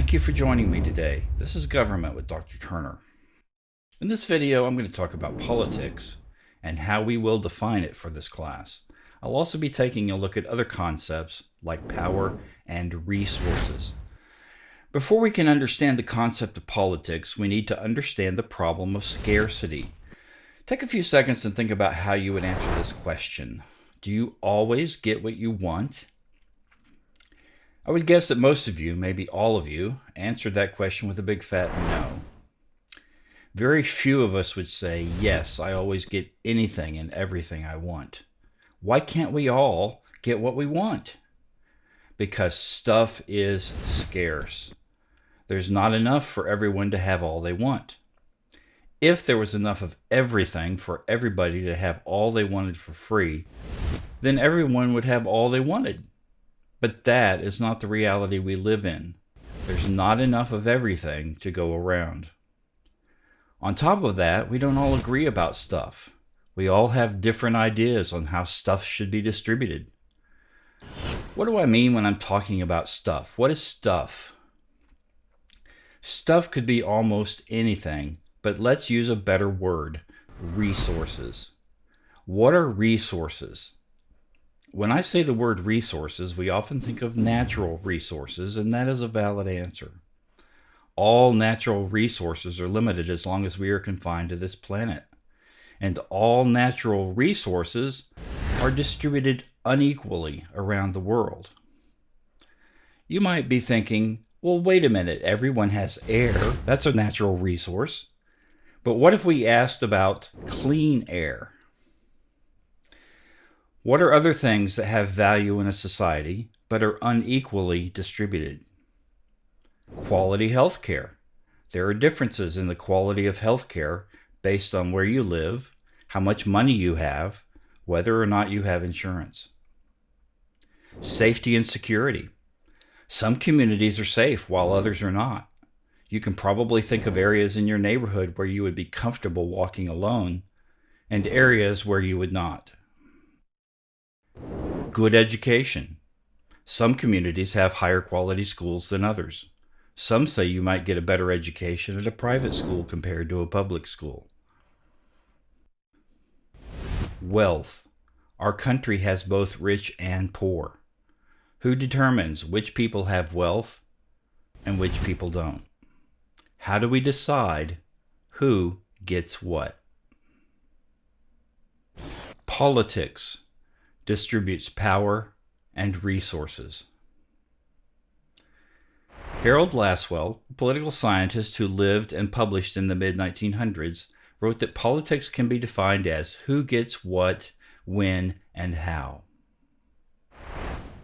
Thank you for joining me today. This is Government with Dr. Turner. In this video, I'm going to talk about politics and how we will define it for this class. I'll also be taking a look at other concepts like power and resources. Before we can understand the concept of politics, we need to understand the problem of scarcity. Take a few seconds and think about how you would answer this question. Do you always get what you want? I would guess that most of you, maybe all of you, answered that question with a big fat no. Very few of us would say, yes, I always get anything and everything I want. Why can't we all get what we want? Because stuff is scarce. There's not enough for everyone to have all they want. If there was enough of everything for everybody to have all they wanted for free, then everyone would have all they wanted. But that is not the reality we live in. There's not enough of everything to go around. On top of that, we don't all agree about stuff. We all have different ideas on how stuff should be distributed. What do I mean when I'm talking about stuff? What is stuff? Stuff could be almost anything, but let's use a better word: resources. What are resources? When I say the word resources, we often think of natural resources, and that is a valid answer. All natural resources are limited as long as we are confined to this planet. And all natural resources are distributed unequally around the world. You might be thinking, well, wait a minute, everyone has air. That's a natural resource. But what if we asked about clean air? What are other things that have value in a society but are unequally distributed? Quality health care. There are differences in the quality of health care based on where you live, how much money you have, whether or not you have insurance. Safety and security. Some communities are safe while others are not. You can probably think of areas in your neighborhood where you would be comfortable walking alone and areas where you would not. Good education. Some communities have higher quality schools than others. Some say you might get a better education at a private school compared to a public school. Wealth. Our country has both rich and poor. Who determines which people have wealth and which people don't? How do we decide who gets what? Politics distributes power and resources. Harold Lasswell, a political scientist who lived and published in the mid-1900s, wrote that politics can be defined as who gets what, when, and how.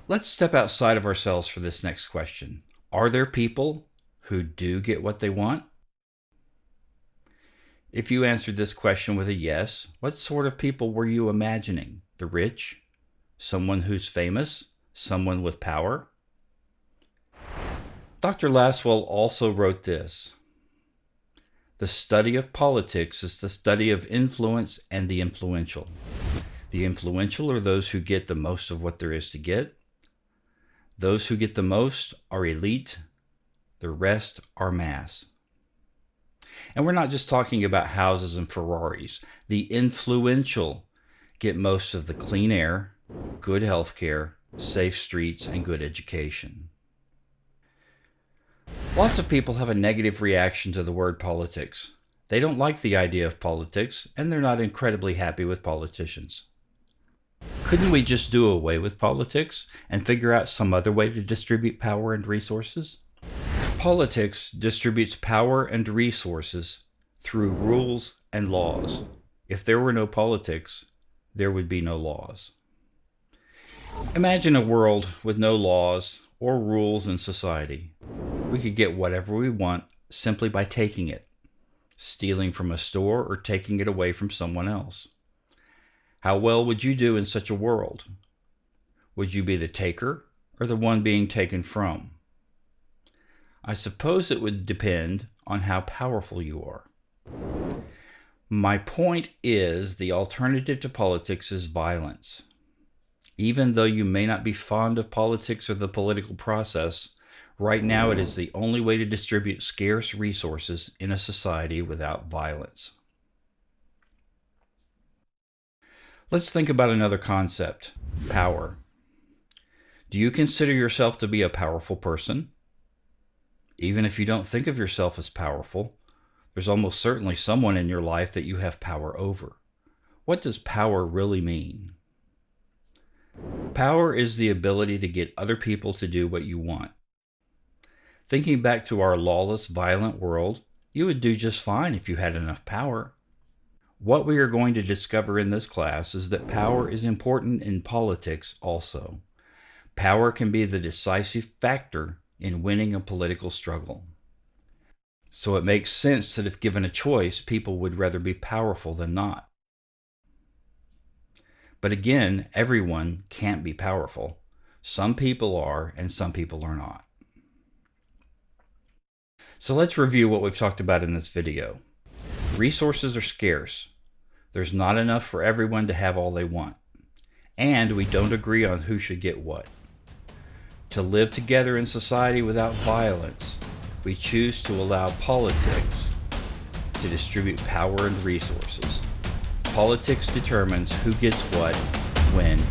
Let's step outside of ourselves for this next question. Are there people who do get what they want? If you answered this question with a yes, what sort of people were you imagining? The rich? Someone who's famous? Someone with power? Dr. Lasswell also wrote this: the study of politics is the study of influence and the influential. The influential are those who get the most of what there is to get. Those who get the most are elite. The rest are mass. And we're not just talking about houses and Ferraris. The influential get most of the clean air, good health care, safe streets, and good education. Lots of people have a negative reaction to the word politics. They don't like the idea of politics, and they're not incredibly happy with politicians. Couldn't we just do away with politics and figure out some other way to distribute power and resources? Politics distributes power and resources through rules and laws. If there were no politics, there would be no laws. Imagine a world with no laws or rules in society. We could get whatever we want simply by taking it, stealing from a store or taking it away from someone else. How well would you do in such a world? Would you be the taker or the one being taken from? I suppose it would depend on how powerful you are. My point is, the alternative to politics is violence. Even though you may not be fond of politics or the political process, Right now, it is the only way to distribute scarce resources in a society without violence. Let's think about another concept: power. Do you consider yourself to be a powerful person? Even if you don't think of yourself as powerful, there's almost certainly someone in your life that you have power over. What does power really mean? Power is the ability to get other people to do what you want. Thinking back to our lawless, violent world, you would do just fine if you had enough power. What we are going to discover in this class is that power is important in politics also. Power can be the decisive factor in winning a political struggle. So it makes sense that if given a choice, people would rather be powerful than not. But again, everyone can't be powerful. Some people are, and some people are not. So let's review what we've talked about in this video. Resources are scarce. There's not enough for everyone to have all they want. And we don't agree on who should get what. To live together in society without violence, we choose to allow politics to distribute power and resources. Politics determines who gets what, when,